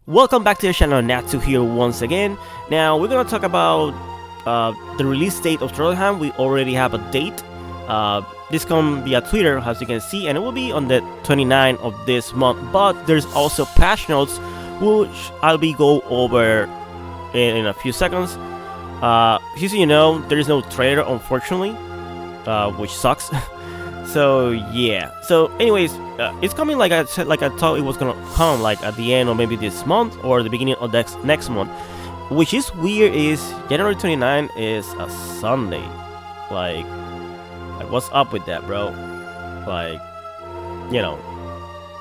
Welcome back to the channel, Natsu here once again. Now we're gonna talk about the release date of Stroheim. We already have a date. This come via Twitter, as you can see, and it will be on the 29th of this month. But there's also patch notes, which I'll be go over in a few seconds. Just so you know, there is no trailer, unfortunately, which sucks. So yeah. So anyways, it's coming like I said, like I thought it was gonna come, like at the end or maybe this month or the beginning of next month. Which is weird is January 29 is a Sunday. Like what's up with that, bro? Like, you know,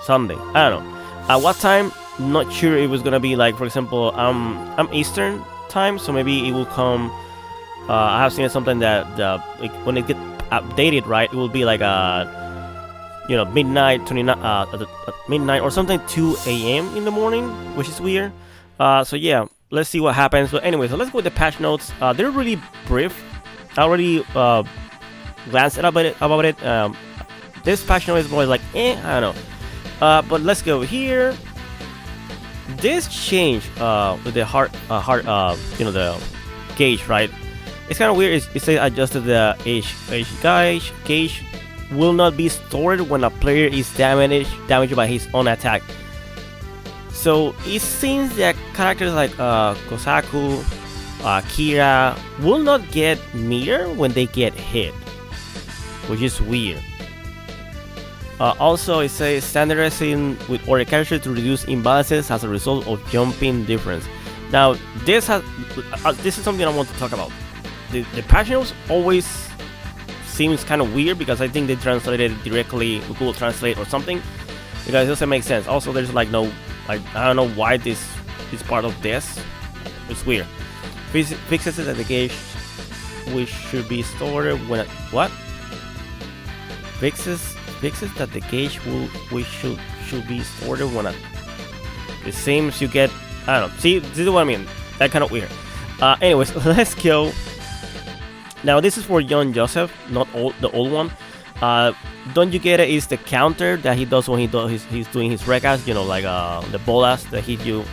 Sunday. I don't know. At what time? Not sure. It was gonna be like, for example, I'm Eastern time, so maybe it will come. I have seen something that like when it get updated, right, it will be like midnight 29 midnight or something 2 a.m. in the morning, which is weird. So yeah, let's see what happens. But anyway, so let's go with the patch notes. They're really brief. I already glanced about it. This patch note is more like I don't know. But let's go here. This change with the heart the gauge, right? It's kind of weird. It says adjusted the age gauge will not be stored when a player is damaged by his own attack. So it seems that characters like Kosaku, Akira will not get meter when they get hit, which is weird. Also, it says standardizing with order character to reduce imbalances as a result of jumping difference. Now, this is something I want to talk about. The patch notes always seems kind of weird because I think they translated it directly with Google Translate or something, because it doesn't make sense. Also, there's like no, I don't know why this is part of this. It's weird. Fixes that the gauge which should be stored when what? Fixes that the gauge which should be stored when it seems you get, I don't know. See, this is what I mean. That kind of weird. Anyways, let's go. Now this is for young Joseph, not the old one. Don't you get it? Is the counter that he does when he's doing his regas, you know, like the bolas that hit you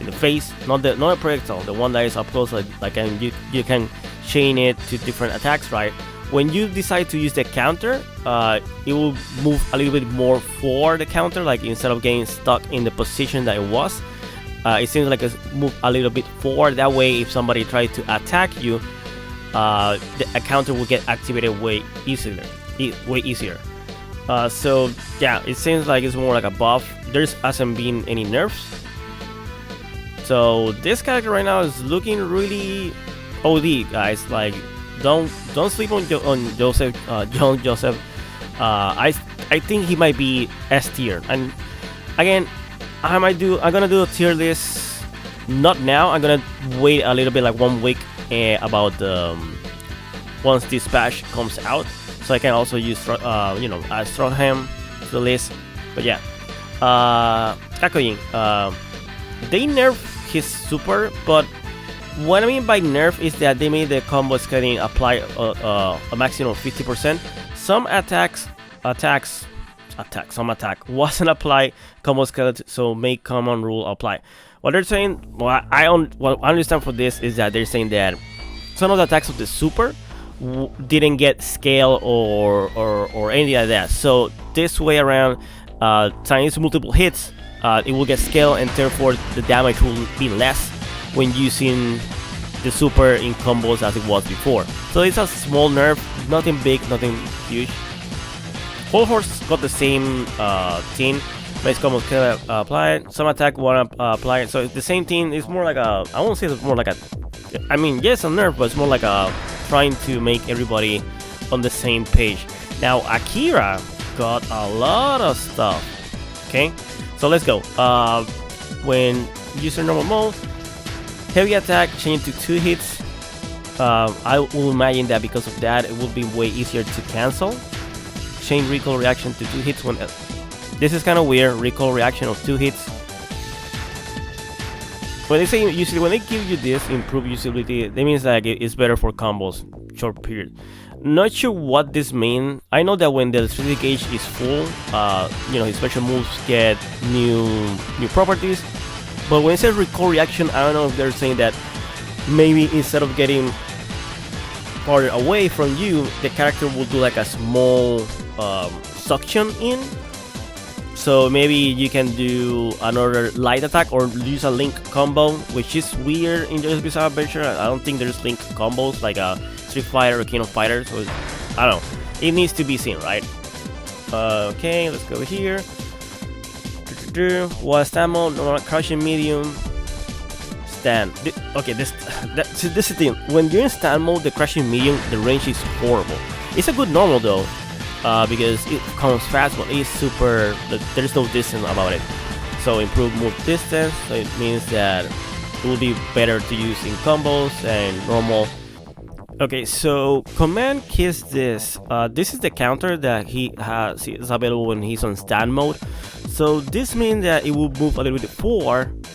in the face, not a projectile, the one that is up close, like and you can chain it to different attacks, right? When you decide to use the counter, it will move a little bit more for the counter, like instead of getting stuck in the position that it was. It seems like it's moved a little bit forward. That way, if somebody tries to attack you, the counter will get activated way easier. So yeah, it seems like it's more like a buff. There hasn't been any nerfs. So this character right now is looking really OD, guys. Like, don't sleep on Joseph, young Joseph. I think he might be S tier. And again, I'm gonna do a tier list. Not now. I'm gonna wait a little bit, like 1 week, about once this patch comes out, so I can also use add Stroheim to the list. But yeah, Kakyoin, they nerf his super, but what I mean by nerf is that they made the combo scaling apply a maximum of 50%. Some attack wasn't apply combo skeleton, so make common rule apply. What they're saying, what I understand for this is that they're saying that some of the attacks of the super didn't get scale or anything like that. So this way around, thanks to multiple hits, it will get scale, and therefore the damage will be less when using the super in combos as it was before. So it's a small nerf, nothing big, nothing huge. Hol Horse got the same thing. Base combos can apply it. Some attack wanna apply it. So it's the same thing. It's more like a, I won't say it's more like a, I mean, yes, a nerf, but it's more like a trying to make everybody on the same page. Now Akira got a lot of stuff. Okay, so let's go. When user normal mode, heavy attack change to 2 hits. I will imagine that because of that, it will be way easier to cancel. Chain recall reaction to 2 hits when. This is kind of weird. Recall reaction of 2 hits. When they say usually when they give you this improved usability, that means like it's better for combos, short period. Not sure what this means. I know that when the electricity gauge is full, his special moves get new properties. But when it says recall reaction, I don't know if they're saying that maybe instead of getting farther away from you, the character will do like a small suction in. So maybe you can do another light attack or use a link combo, which is weird in JoJo's Bizarre Adventure. I don't think there's link combos like a Street Fighter or King of Fighters. So I don't know. It needs to be seen, right? Okay, let's go over here. Was stand mode, normal, crushing, medium, stand. Okay, this is the thing. When you're in stand mode, the crushing medium, the range is horrible. It's a good normal though. Because it comes fast, but it's super. There's no distance about it. So improve move distance. So it means that it will be better to use in combos and normal. Okay, so command kiss this. This is the counter that he has. Is available when he's on stand mode. So this means that it will move a little bit forward.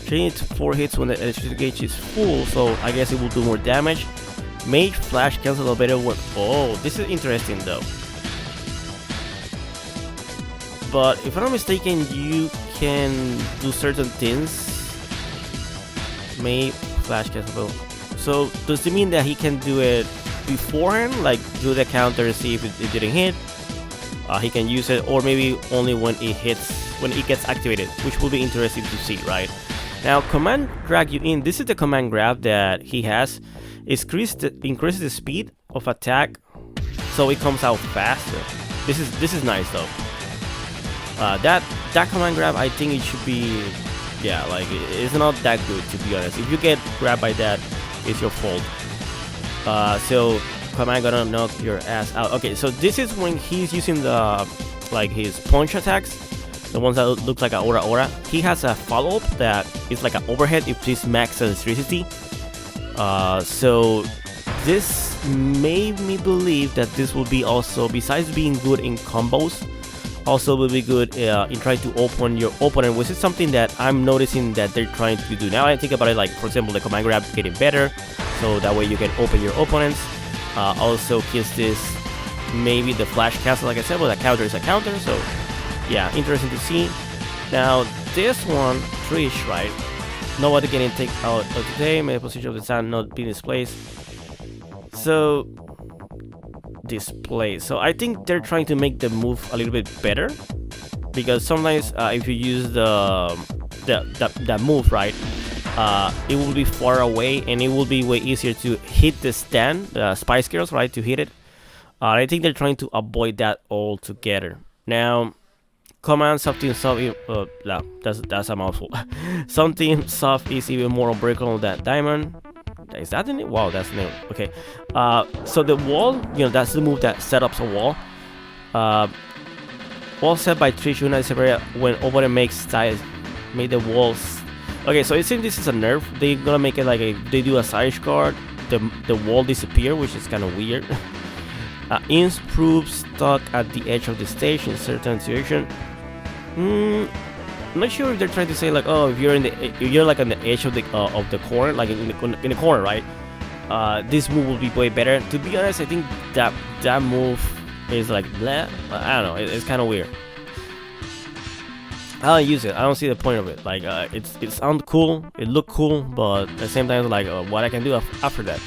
Change to 4 hits when the electricity gauge is full. So I guess it will do more damage. Mage flash cancel a better one. Oh, this is interesting though. But if I'm not mistaken, you can do certain things. May flash cancel. So does it mean that he can do it beforehand, like do the counter and see if it didn't hit? He can use it, or maybe only when it hits, when it gets activated, which will be interesting to see, right? Now, command drag you in. This is the command grab that he has. Increases the speed of attack, so it comes out faster. This is nice though. That command grab, I think it should be, yeah, like it's not that good to be honest. If you get grabbed by that, it's your fault. So command gonna knock your ass out. Okay, so this is when he's using the his punch attacks, the ones that look like a aura. He has a follow up that is like an overhead if this max electricity. So this made me believe that this will be also, besides being good in combos, also will be good in trying to open your opponent, which is something that I'm noticing that they're trying to do. Now I think about it, like for example the command grab getting better, so that way you can open your opponents. Also kiss this, maybe the flash cancel like I said, but a counter is a counter, so yeah, interesting to see. Now this one, Trish, right? Nobody getting taken out of today, may the position of the stand not be displayed. So display. So I think they're trying to make the move a little bit better, because sometimes if you use that move, right, it will be far away and it will be way easier to hit the stand, Spice Girls, right, to hit it. I think they're trying to avoid that altogether. Now, command something soft. No, that's a mouthful. Something soft is even more unbreakable than diamond. Is that the name? Wow, that's the name. Okay. So the wall, that's the move that set up a wall. Wall set by Trish United separate when opponent makes size, make the walls. Okay, so it seems this is a nerf. They're gonna make it like they do a side guard, the wall disappear, which is kind of weird. Improve stuck at the edge of the stage in certain situation. I'm not sure if they're trying to say like, oh, if you're like on the edge of the corner, like in the corner, right? This move will be way better. To be honest, I think that move is like bleh. I don't know. It's kind of weird. I don't use it. I don't see the point of it. Like it sounds cool, it look cool, but at the same time, like what I can do after that.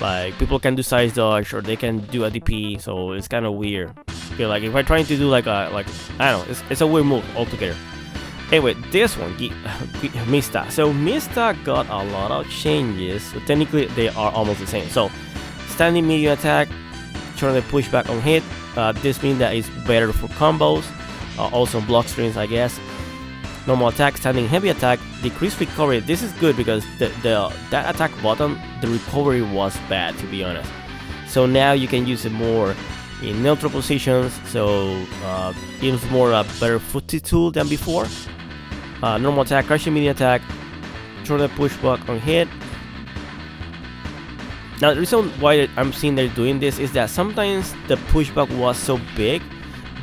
Like people can do size dodge or they can do a DP, so it's kind of weird. Okay, like if I'm trying to do like I don't know, it's a weird move altogether. Anyway, this one, Mista. So Mista got a lot of changes. So technically, they are almost the same. So standing medium attack, turn the pushback on hit. This means that it's better for combos. Also block screens, I guess. Normal attack, standing heavy attack, decreased recovery. This is good because that attack button, the recovery was bad, to be honest. So now you can use it more in neutral positions. So it's more a better footy tool than before. Normal attack, crushing medium attack, turn the pushback on hit. Now the reason why I'm seeing they're doing this is that sometimes the pushback was so big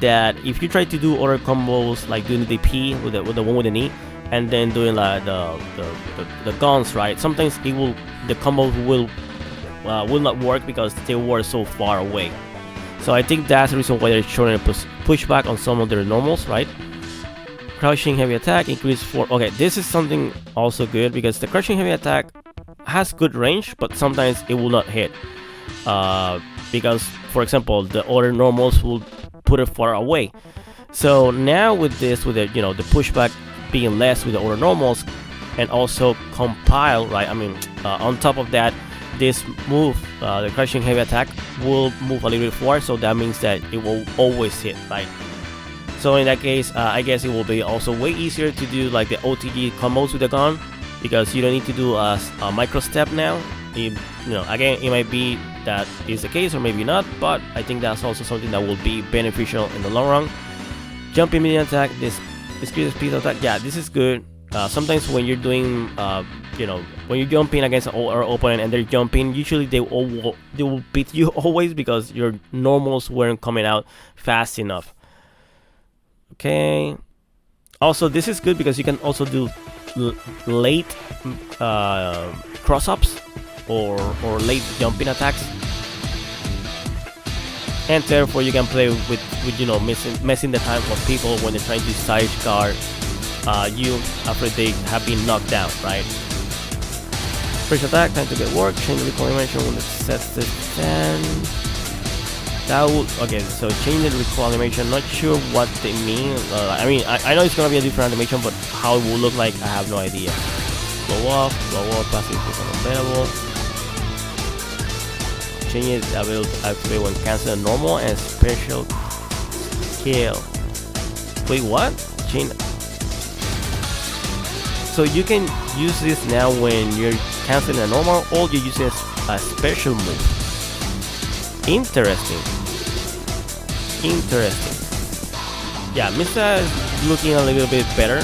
that if you try to do other combos like doing the DP with the one with the knee and then doing like the guns, right, sometimes the combo will not work because they were so far away. So I think that's the reason why they're showing a pushback on some of their normals, right? crushing heavy attack increase for. Okay, this is something also good because the crushing heavy attack has good range, but sometimes it will not hit. Because, for example, the other normals will put it far away. So now with this, with the the pushback being less with the other normals, and also compile, right? I mean, on top of that, this move, the crushing heavy attack, will move a little bit forward. So that means that it will always hit, right? So in that case, I guess it will be also way easier to do like the OTG combos with the gun, because you don't need to do a micro step now. Again, it might be that is the case or maybe not, but I think that's also something that will be beneficial in the long run. Jumping medium attack, this increases speed attack. Yeah, this is good. Sometimes when you're doing, when you're jumping against an opponent and they're jumping, usually they will beat you always because your normals weren't coming out fast enough. Okay. Also, this is good because you can also do late cross-ups or late jumping attacks, and therefore you can play with messing the time of people when they're trying to side guard you after they have been knocked down, right? First attack, time to get work, change the recoil animation when it sets the 10. That would, okay, so change the recoil animation, not sure what they mean. I mean, I know it's gonna be a different animation, but how it will look like, I have no idea. Blow off, passive is unavailable. Change it, I will activate when cancel normal and special skill. Wait, what? Change. So you can use this now when you're canceling a normal, or you're using a special move. Interesting. Yeah, Mista is looking a little bit better.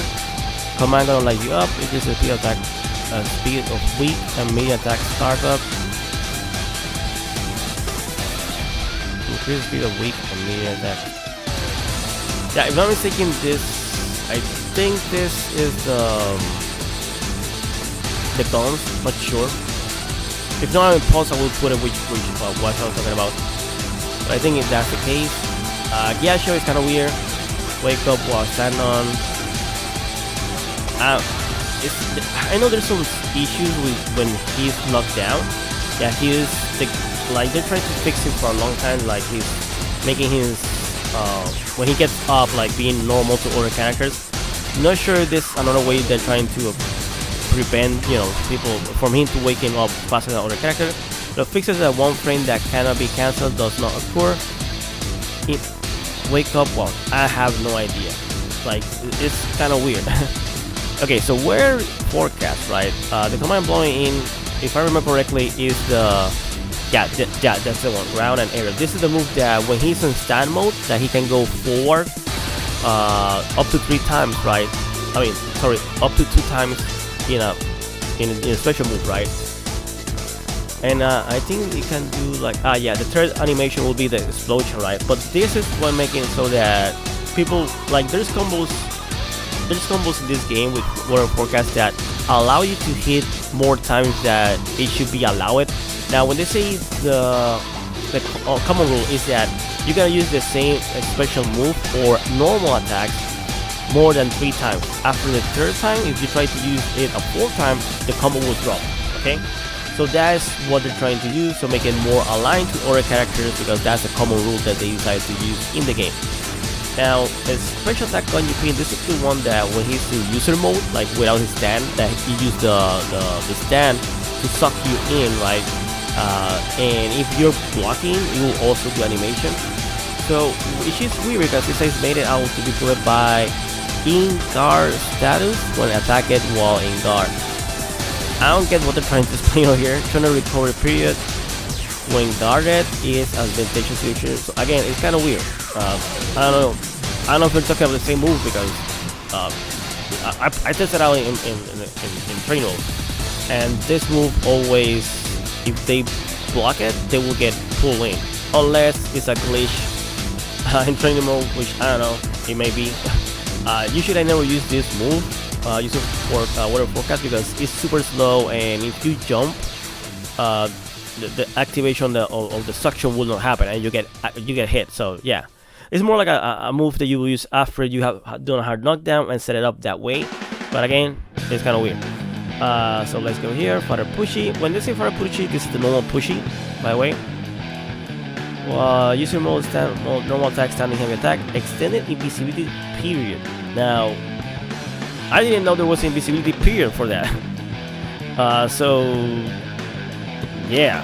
Command gonna light you up. It is a speed attack, speed of weak and medium attack startup. Increase speed of weak and medium attack. Yeah, if I'm not mistaken, I think this is the guns. Not sure. If not, in pause I will put it which what I was talking about. But I think if that's the case, Ghiaccio is kind of weird. Wake up while standing on. I know there's some issues with when he's knocked down. Yeah, they're trying to fix him for a long time. Like he's making his when he gets up, like being normal to other characters. Not sure if this another way they're trying to prevent people from him to waking up faster than other characters. The fixes that one frame that cannot be cancelled does not occur. Wake up, well, I have no idea. Like, it's kind of weird. Okay, so where forecast, right? The command blowing in, if I remember correctly, is the that's the one, ground and area. This is the move that when he's in stand mode, that he can go forward up to 3 times, right? I mean, sorry, up to 2 times in a special move, right? And I think we can do like the third animation will be the explosion, right? But this is what making it so that people like there's combos in this game with Warrior Forecast that allow you to hit more times that it should be allowed. Now when they say the common rule is that you gotta use the same special move or normal attacks more than 3 times. After the 3rd time, if you try to use it a 4th time, the combo will drop. Okay, so that's what they're trying to do, so make it more aligned to other characters, because that's the common rule that they decided to use in the game. Now, a special attack on Yupin, this is the one that when he's in user mode, like without his stand, that he used the stand to suck you in, right? And if you're blocking, it will also do animation. So, which is weird because it says made it out to be put by in guard status when attacked while in guard. I don't get what they're trying to explain over here. Trying to recover period when guarded is advantageous future. So again, it's kind of weird. I don't know if we're talking about the same move, because I tested out in train mode, and this move always, if they block it, they will get pulled in, unless it's a glitch in training mode, which I don't know, it may be. Usually I never use this move, use it for Warrior Forecast, because it's super slow, and if you jump, the activation of the suction will not happen, and you get hit. So yeah, it's more like a move that you will use after you have done a hard knockdown and set it up that way. But again, it's kind of weird. So let's go here. Father Pucci. When they say Father Pucci, this is the normal Pucci, by the way. User mode, normal attack, standing heavy attack, extended invisibility period. Now, I didn't know there was an invisibility period for that. So yeah,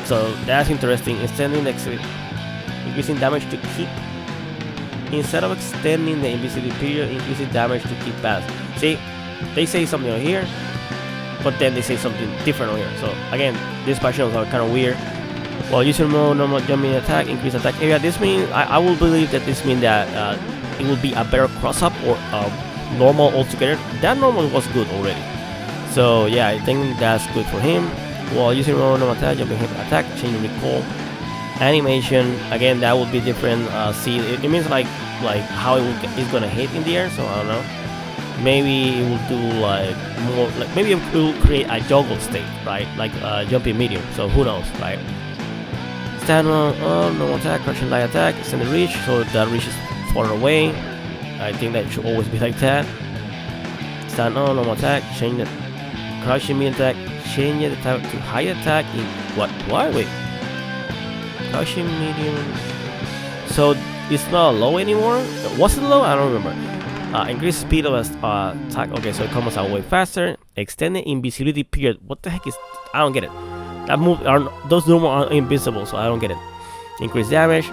so that's interesting. Extending increasing damage to keep. Instead of extending the invisibility period, increasing damage to keep pass. See, they say something over here, but then they say something different over here. So again, these passions are kind of weird. Well, user mode, normal jumping attack, increase attack area. This means I will believe that this means that it will be a better cross up or normal altogether. That normal was good already. So yeah, I think that's good for him. Well, user mode, normal attack, jumping attack, change recall. Animation again, that would be different. See, it means like how it's gonna hit in the air. So I don't know. Maybe it will do like more. Like maybe it will create a juggle state, right? Like jumping medium. So who knows, right? Stand on normal attack, crushing light attack, extend the reach. So that reach is far away. I think that should always be like that. Stand on normal attack, change the crushing medium attack, change the attack to high attack in what? Wait. Crushing medium. So it's not low anymore. Was it low? I don't remember. Increase speed of attack. Okay, so it comes out way faster. Extended invisibility period. What the heck is? I don't get it. That move are those normal are invisible, so I don't get it. Increase damage.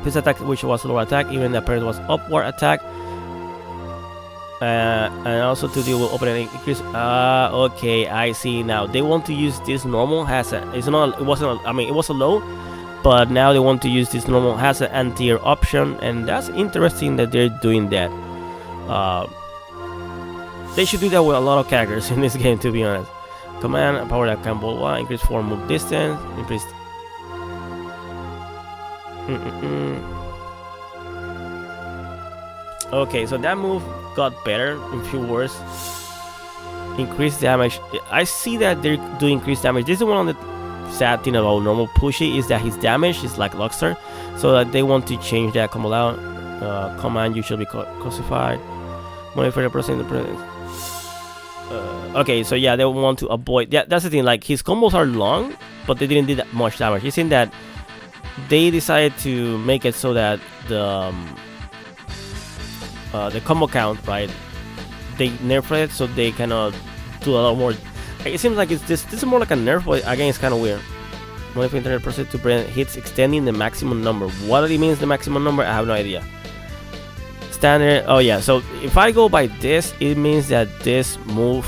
This attack, which was lower attack, even the parent was upward attack. And also to deal with opening increase. Okay, I see now. They want to use this normal hazard. It's not. It wasn't. I mean, it was a low, but now they want to use this normal hazard anti-air option, and that's interesting that they're doing that. They should do that with a lot of characters in this game, to be honest. Command power that can ball one, increase form move distance, increase. Okay, so that move got better in few words. Increased damage. I see that they're doing increased damage. This is one of the sad thing about normal Pucci is that his damage is like Joestar, so that they want to change that. Come out. Command you should be crucified. Modify the person in the presence. Okay, so yeah, they want to avoid. Yeah, that's the thing. Like his combos are long, but they didn't do that much damage. It's in that they decided to make it so that the combo count, right? They nerfed it so they cannot do a lot more. It seems like it's this is more like a nerf, but again, it's kind of weird. Modify internet person to prevent hits extending the maximum number. What it means the maximum number, I have no idea. Standard. Oh yeah. So if I go by this, it means that this move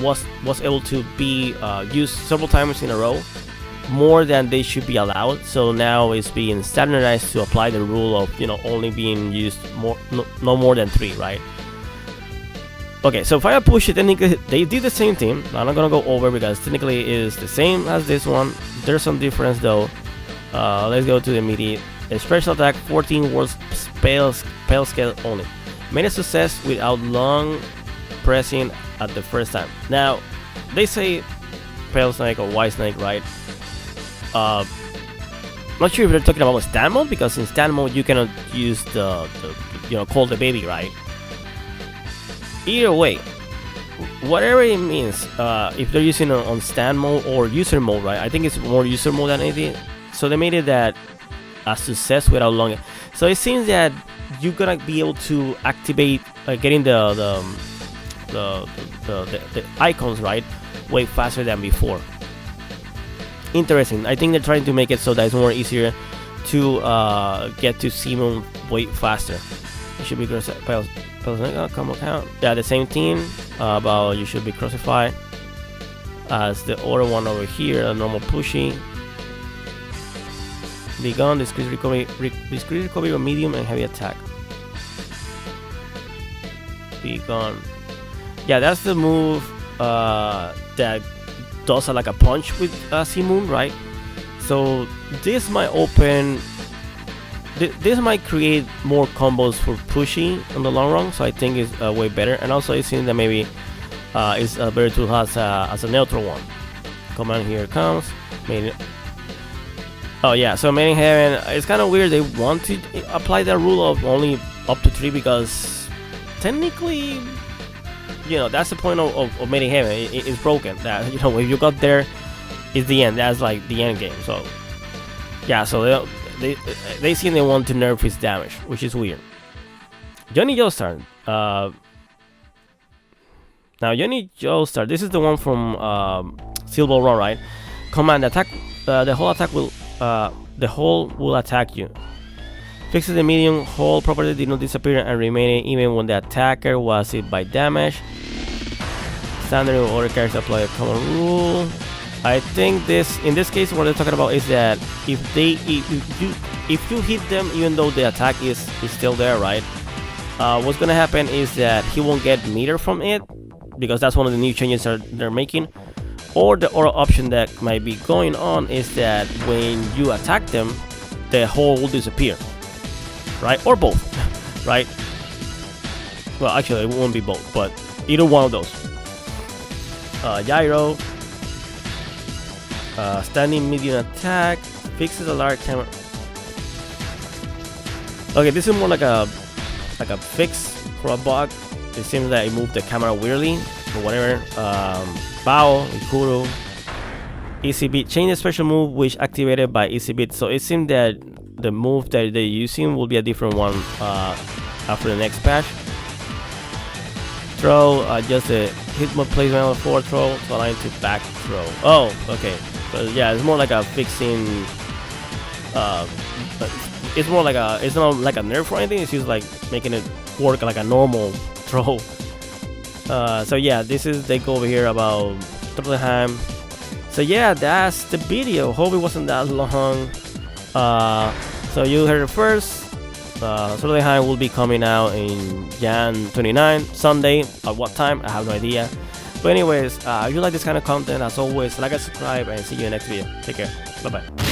was able to be used several times in a row, more than they should be allowed. So now it's being standardized to apply the rule of only being used no more than 3, right? Okay, so if I push it, technically they did the same thing. I'm not gonna go over because technically it is the same as this one. There's some difference though. Let's go to the immediate. A special attack, 14 words spell scale only. Made a success without long pressing at the first time. Now they say pale snake or white snake, right? Not sure if they're talking about stand mode, because in stand mode you cannot use the call the baby, right? Either way, whatever it means, if they're using it on stand mode or user mode, right? I think it's more user mode than anything. So they made it that a success without long. So it seems that you're gonna be able to activate getting the icons, right, way faster than before. Interesting. I think they're trying to make it so that it's more easier to get to Simon way faster. It should be crucified. Come account. Yeah, the same thing about you should be crucified as the other one over here, a normal Pucci. Be gone. Discreet recovery of medium and heavy attack. Be gone. Yeah, that's the move that does like a punch with Simon, right? So this might open. This might create more combos for Pucci in the long run. So I think it's way better. And also it seems that maybe it's better to have as a neutral one. Command here comes. Made it. Oh yeah, so Made in Heaven, it's kind of weird. They want to apply that rule of only up to 3 because technically, you know, that's the point of Made in Heaven. It's broken. That, you know, if you got there, it's the end. That's like the end game. So yeah, so they seem they want to nerf his damage, which is weird. Johnny Joestar. Now Johnny Joestar, this is the one from Silver Run, right? Command attack. The whole attack will attack you. Fixes the medium whole property did not disappear and remain even when the attacker was hit by damage. Standard or other characters apply a common rule. I think in this case what they're talking about is that if you hit them even though the attack is still there, right? What's gonna happen is that he won't get meter from it because that's one of the new changes they're making. Or the other option that might be going on is that when you attack them, the hole will disappear, right? Or both, right? Well, actually, it won't be both, but either one of those. Gyro, standing medium attack, fixes a large camera. Okay, this is more like a fix for a bug. It seems that it moved the camera weirdly or whatever. Baoh, Ikuro, Easy Beat. Change the special move which activated by Easy Beat. So it seems that the move that they're using will be a different one after the next patch. Throw, just a hit mode placement on forward throw to align to back throw. Oh, okay. So yeah, it's more like a fixing. It's more like it's not like a nerf or anything. It's just like making it work like a normal throw. So yeah, they go over here about Stroheim. So yeah, that's the video. Hope it wasn't that long. So you heard it first. Stroheim will be coming out in Jan 29, Sunday. At what time? I have no idea. But anyways, if you like this kind of content, as always, like and subscribe, and see you in the next video. Take care. Bye bye.